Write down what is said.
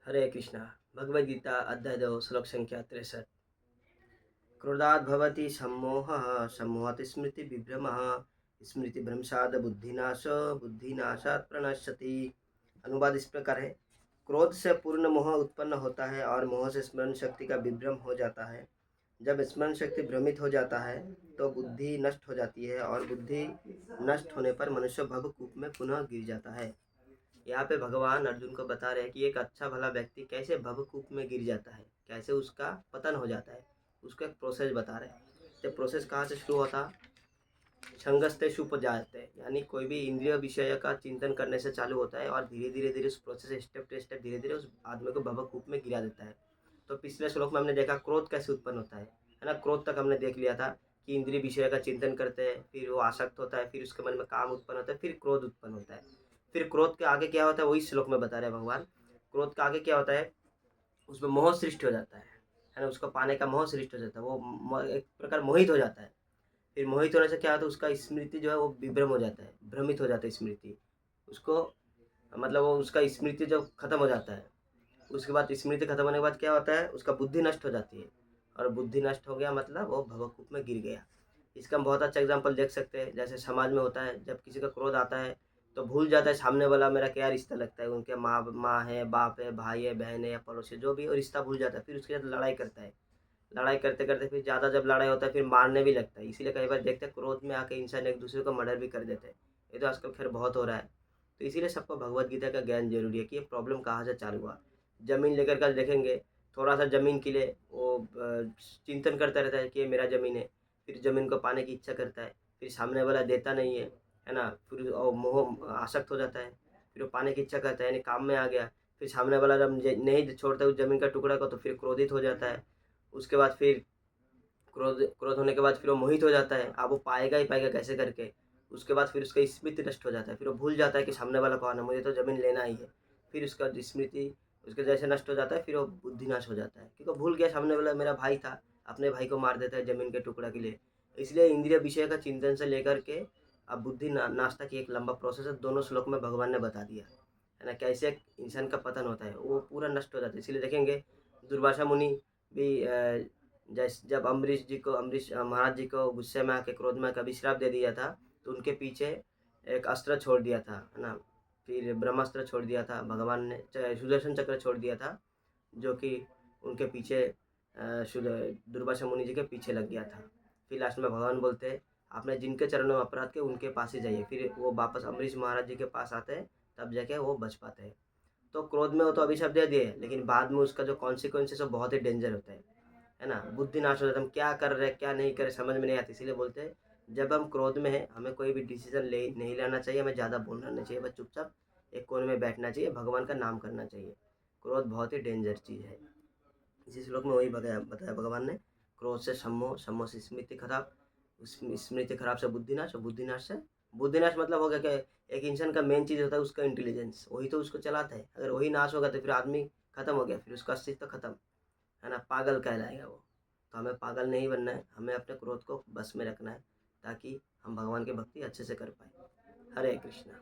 हरे कृष्णा। भगवद गीता अध्याय 2 श्लोक संख्या 63। क्रोधात् भवति सम्मोहः, सम्मोहात् स्मृति विभ्रमः, स्मृति भ्रंशात् बुद्धिनाशो, बुद्धिनाशात् प्रणश्यति। अनुवाद इस प्रकार है। क्रोध से पूर्ण मोह उत्पन्न होता है और मोह से स्मरण शक्ति का विभ्रम हो जाता है। जब स्मरण शक्ति भ्रमित हो जाता है तो बुद्धि नष्ट हो जाती है और बुद्धि नष्ट होने पर मनुष्य भवकूप में पुनः गिर जाता है। यहाँ पे भगवान अर्जुन को बता रहे हैं कि एक अच्छा भला व्यक्ति कैसे भवकूप में गिर जाता है, कैसे उसका पतन हो जाता है, उसका एक प्रोसेस बता रहे हैं। तो प्रोसेस कहाँ से शुरू होता? संगस्ते सुपजाते, यानी कोई भी इंद्रिय विषय का चिंतन करने से चालू होता है और धीरे धीरे धीरे उस प्रोसेस स्टेप टू स्टेप धीरे धीरे उस आदमी को भवकूप में गिरा देता है। तो पिछले श्लोक में हमने देखा क्रोध कैसे उत्पन्न होता है ना। क्रोध तक हमने देख लिया था कि इंद्रिय विषय का चिंतन करते हैं, फिर वो आसक्त होता है, फिर उसके मन में काम उत्पन्न होता है, फिर क्रोध उत्पन्न होता है। फिर क्रोध के आगे क्या होता है वही श्लोक में बता रहे हैं भगवान। क्रोध के आगे क्या होता है? उसमें मोह सृष्टि हो जाता है ना। उसको पाने का मोह सृष्टि हो जाता है, वो एक प्रकार मोहित हो जाता है। फिर मोहित होने से क्या होता है? उसका स्मृति जो है वो विभ्रम हो जाता है, भ्रमित हो जाता है स्मृति उसको। मतलब वो उसका स्मृति जब खत्म हो जाता है, उसके बाद स्मृति खत्म होने के बाद क्या होता है? उसका बुद्धि नष्ट हो जाती है और बुद्धि नष्ट हो गया मतलब वो भवकूप में गिर गया। इसका हम बहुत अच्छा एग्जांपल देख सकते हैं। जैसे समाज में होता है, जब किसी का क्रोध आता है तो भूल जाता है सामने वाला मेरा क्या रिश्ता लगता है, उनके माँ है, बाप है, भाई है, बहन है या पड़ोसी है, जो भी, और रिश्ता भूल जाता है। फिर उसके साथ लड़ाई करता है। लड़ाई करते करते फिर ज़्यादा जब लड़ाई होता है फिर मारने भी लगता है। इसीलिए कई बार देखते हैं क्रोध में आके इंसान एक दूसरे को मर्डर भी कर देते हैं। ये तो आजकल खैर बहुत हो रहा है। तो इसीलिए सबको भगवत गीता का ज्ञान जरूरी है कि ये प्रॉब्लम कहाँ से चालू हुआ। ज़मीन लेकर कल देखेंगे, थोड़ा सा ज़मीन के लिए वो चिंतन करता रहता है कि ये मेरा ज़मीन है। फिर ज़मीन को पाने की इच्छा करता है, फिर सामने वाला देता नहीं है ना। फिर मोह आसक्त हो जाता है, फिर वो पाने की इच्छा करता है, यानी काम में आ गया। फिर सामने वाला जब नहीं छोड़ता उस ज़मीन का टुकड़ा को तो फिर क्रोधित हो जाता है। उसके बाद फिर क्रोध क्रोध होने के बाद फिर वो मोहित हो जाता है। अब वो पाएगा ही पाएगा कैसे करके। उसके बाद फिर उसका स्मृति नष्ट हो जाता है, फिर वो भूल जाता है कि सामने वाला कौन है, मुझे तो ज़मीन लेना ही है। फिर उसका स्मृति उसके जैसे नष्ट हो जाता है, फिर वो बुद्धिनाश हो जाता है क्योंकि वो भूल गया सामने वाला मेरा भाई था। अपने भाई को मार देता है ज़मीन के टुकड़ा के लिए। इसलिए इंद्रिय विषय का चिंतन से लेकर के अब बुद्धि नाश तक एक लंबा प्रोसेस है। दोनों श्लोक में भगवान ने बता दिया है ना, कैसे एक इंसान का पतन होता है, वो पूरा नष्ट हो जाता है। इसीलिए देखेंगे दुर्वासा मुनि भी जैसे जब अम्बरीश महाराज जी को गुस्से में आके क्रोध में कभी श्राप दे दिया था, तो उनके पीछे एक अस्त्र छोड़ दिया था, है ना। फिर ब्रह्मास्त्र छोड़ दिया था भगवान ने, सुदर्शन चक्र छोड़ दिया था, जो कि उनके पीछे दुर्वासा मुनि जी के पीछे लग गया था। फिर लास्ट में भगवान बोलते हैं आपने जिनके चरणों में अपराध किए उनके पास ही जाइए। फिर वो वापस अम्बरीश महाराज जी के पास आते हैं, तब जाके वो बच पाते हैं। तो क्रोध में वो तो अभिशाप दे दिए, लेकिन बाद में उसका जो कॉन्सिक्वेंसेस है बहुत ही डेंजर होता है ना। बुद्धि नाश हो जाता है, हम क्या कर रहे हैं क्या नहीं कर रहे समझ में नहीं आती। इसीलिए बोलते हैं जब हम क्रोध में हैं हमें कोई भी डिसीजन ले नहीं लेना चाहिए, हमें ज़्यादा बोलना नहीं चाहिए, बस चुपचाप एक कोने में बैठना चाहिए, भगवान का नाम करना चाहिए। क्रोध बहुत ही डेंजर चीज़ है। इसी श्लोक में वही बताया बताया भगवान ने। क्रोध से सम्मोह, सम्मोह से स्मृति खराब, स्मृति खराब से बुद्धिनाश, और बुद्धिनाश से बुद्धिनाश मतलब हो गया कि एक इंसान का मेन चीज़ होता है उसका इंटेलिजेंस, वही तो उसको चलाता है। अगर वही नाश होगा तो फिर आदमी खत्म हो गया, फिर उसका अस्तित्व खत्म, है ना, पागल कहलाएगा वो। तो हमें पागल नहीं बनना है, हमें अपने क्रोध को बस में रखना है ताकि हम भगवान की भक्ति अच्छे से कर पाए। हरे कृष्णा।